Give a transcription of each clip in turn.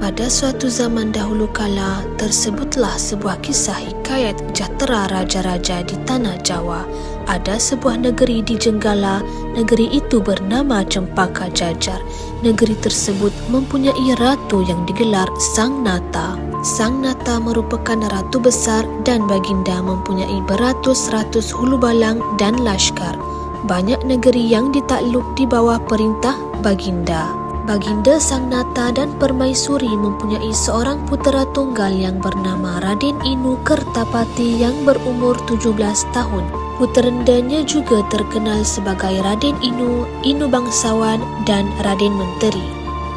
Pada suatu zaman dahulu kala, tersebutlah sebuah kisah hikayat sejahtera raja-raja di tanah Jawa. Ada sebuah negeri di Jenggala. Negeri itu bernama Cempaka Jajar. Negeri tersebut mempunyai ratu yang digelar Sang Nata. Sang Nata merupakan ratu besar dan baginda mempunyai beratus-ratus hulu balang dan laskar. Banyak negeri yang ditakluk di bawah perintah baginda. Baginda Sang Nata dan Permaisuri mempunyai seorang putera tunggal yang bernama Raden Inu Kertapati yang berumur 17 tahun. Puterandanya juga terkenal sebagai Raden Inu, Inu Bangsawan dan Raden Menteri.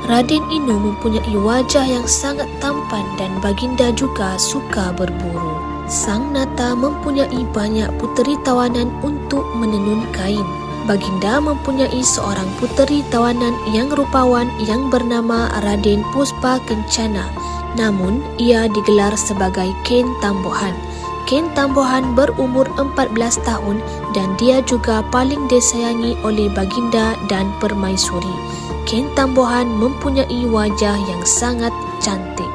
Raden Inu mempunyai wajah yang sangat tampan dan baginda juga suka berburu. Sang Nata mempunyai banyak puteri tawanan untuk menenun kain. Baginda mempunyai seorang puteri tawanan yang rupawan yang bernama Raden Puspa Kencana. Namun, ia digelar sebagai Ken Tambohan. Ken Tambohan berumur 14 tahun dan dia juga paling disayangi oleh baginda dan permaisuri. Ken Tambohan mempunyai wajah yang sangat cantik.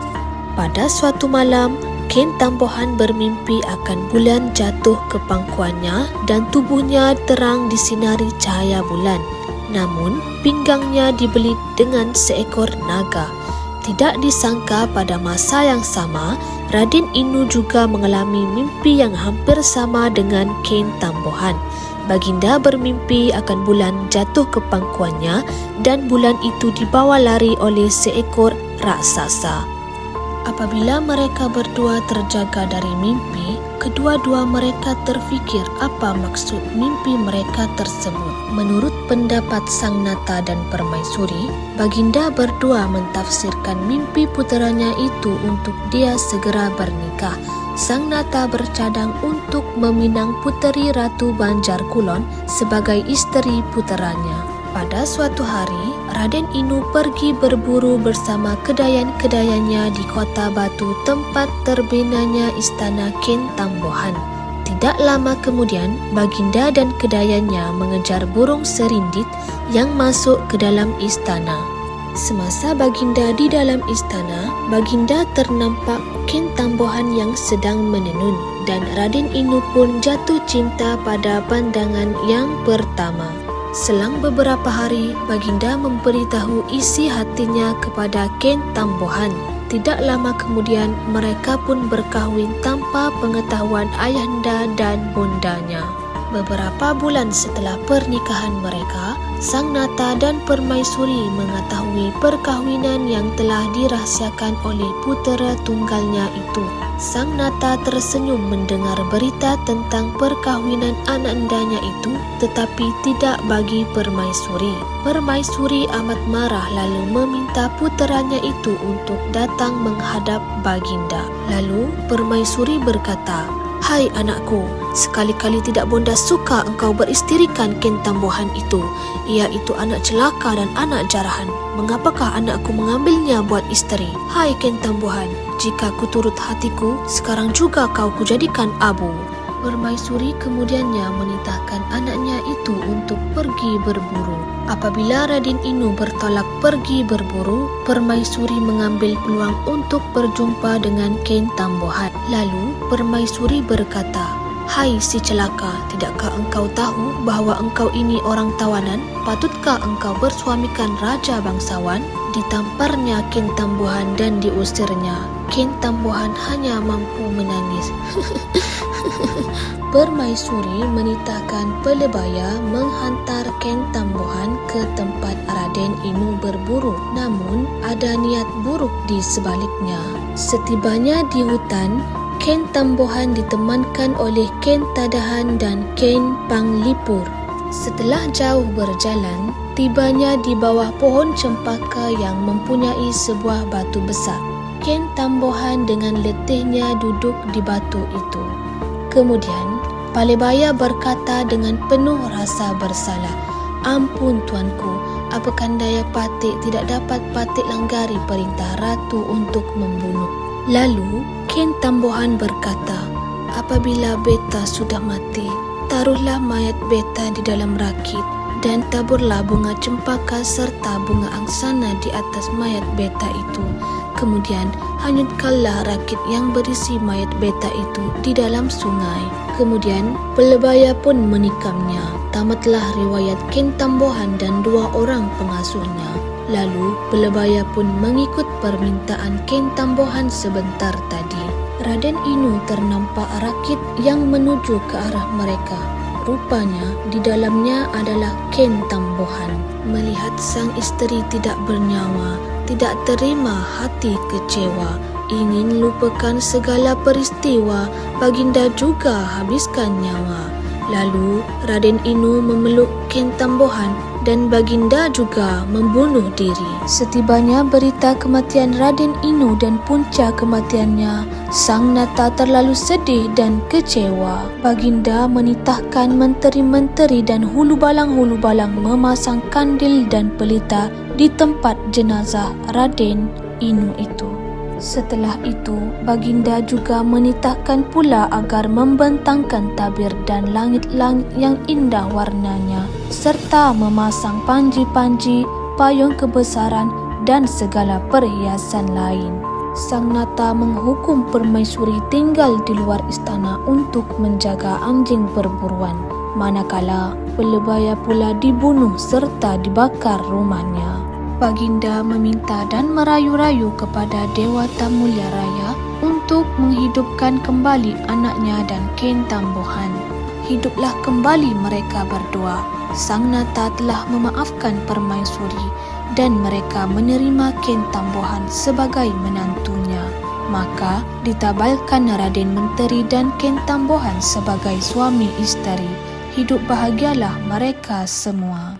Pada suatu malam, Ken Tambohan bermimpi akan bulan jatuh ke pangkuannya dan tubuhnya terang disinari cahaya bulan. Namun, pinggangnya dibelit dengan seekor naga. Tidak disangka pada masa yang sama, Raden Inu juga mengalami mimpi yang hampir sama dengan Ken Tambohan. Baginda bermimpi akan bulan jatuh ke pangkuannya dan bulan itu dibawa lari oleh seekor raksasa. Apabila mereka berdua terjaga dari mimpi, kedua-dua mereka terfikir apa maksud mimpi mereka tersebut. Menurut pendapat Sang Nata dan Permaisuri, baginda berdua mentafsirkan mimpi puteranya itu untuk dia segera bernikah. Sang Nata bercadang untuk meminang puteri Ratu Banjar Kulon sebagai isteri puteranya. Pada suatu hari, Raden Inu pergi berburu bersama kedayan-kedayannya di Kota Batu tempat terbinanya istana Ken Tambohan. Tidak lama kemudian, baginda dan kedayannya mengejar burung serindit yang masuk ke dalam istana. Semasa baginda di dalam istana, baginda ternampak Ken Tambohan yang sedang menenun dan Raden Inu pun jatuh cinta pada pandangan yang pertama. Selang beberapa hari, baginda memberitahu isi hatinya kepada Ken Tambohan. Tidak lama kemudian, mereka pun berkahwin tanpa pengetahuan ayahanda dan bundanya. Beberapa bulan setelah pernikahan mereka, Sang Nata dan Permaisuri mengetahui perkahwinan yang telah dirahsiakan oleh putera tunggalnya itu. Sang Nata tersenyum mendengar berita tentang perkahwinan anandanya itu, tetapi tidak bagi Permaisuri. Permaisuri amat marah lalu meminta puteranya itu untuk datang menghadap baginda. Lalu Permaisuri berkata, "Hai anakku, sekali-kali tidak bonda suka engkau beristirikan Ken Tambohan itu. Ia itu anak celaka dan anak jarahan. Mengapakah anakku mengambilnya buat isteri? Hai Ken Tambohan, jika ku turut hatiku, sekarang juga kau kujadikan abu." Permaisuri kemudiannya menitahkan anaknya itu untuk pergi berburu. Apabila Raden Inu bertolak pergi berburu, Permaisuri mengambil peluang untuk berjumpa dengan Ken Tambohan. Lalu Permaisuri berkata, "Hai si celaka, tidakkah engkau tahu bahawa engkau ini orang tawanan? Patutkah engkau bersuamikan raja bangsawan?" Ditamparnya Ken Tambohan dan diusirnya. Ken Tambohan hanya mampu menangis. Permaisuri menitahkan pelebaya menghantar Ken Tambohan ke tempat Raden Inu berburu. Namun, ada niat buruk di sebaliknya. Setibanya di hutan, Ken Tambohan ditemankan oleh Ken Tadahan dan Ken Panglipur. Setelah jauh berjalan, tibanya di bawah pohon cempaka yang mempunyai sebuah batu besar. Ken Tambohan dengan letihnya duduk di batu itu. Kemudian, Palebaya berkata dengan penuh rasa bersalah, "Ampun tuanku, apakan daya Patik tidak dapat Patik langgari perintah ratu untuk membunuh." Lalu, Ken Tambohan berkata, "Apabila beta sudah mati, taruhlah mayat beta di dalam rakit dan taburlah bunga cempaka serta bunga angsana di atas mayat beta itu. Kemudian hanyutkanlah rakit yang berisi mayat beta itu di dalam sungai. Kemudian pelebaya pun menikamnya. Tamatlah riwayat Ken Tambohan dan 2 orang pengasuhnya. Lalu pelebaya pun mengikut permintaan Ken Tambohan sebentar tadi. Raden Inu ternampak rakit yang menuju ke arah mereka. Rupanya di dalamnya adalah Ken Tambohan. Melihat sang isteri tidak bernyawa, tidak terima hati kecewa. Ingin lupakan segala peristiwa, Baginda juga habiskan nyawa. Lalu Raden Inu memeluk Ken Tambohan dan Baginda juga membunuh diri. Setibanya berita kematian Raden Inu dan punca kematiannya, Sang Nata terlalu sedih dan kecewa. Baginda menitahkan menteri-menteri dan hulu balang-hulu balang memasang kandil dan pelita di tempat jenazah Raden Inu itu. Setelah itu, Baginda juga menitahkan pula agar membentangkan tabir dan langit-langit yang indah warnanya, serta memasang panji-panji, payung kebesaran dan segala perhiasan lain. Sang Nata menghukum permaisuri tinggal di luar istana untuk menjaga anjing perburuan, manakala pelebaya pula dibunuh serta dibakar rumahnya. Baginda meminta dan merayu-rayu kepada Dewata Mulia Raya untuk menghidupkan kembali anaknya dan Ken Tambohan. Hiduplah kembali mereka berdua. Sang Nata telah memaafkan permaisuri dan mereka menerima Ken Tambohan sebagai menantunya. Maka ditabalkan Raden Menteri dan Ken Tambohan sebagai suami isteri. Hidup bahagialah mereka semua.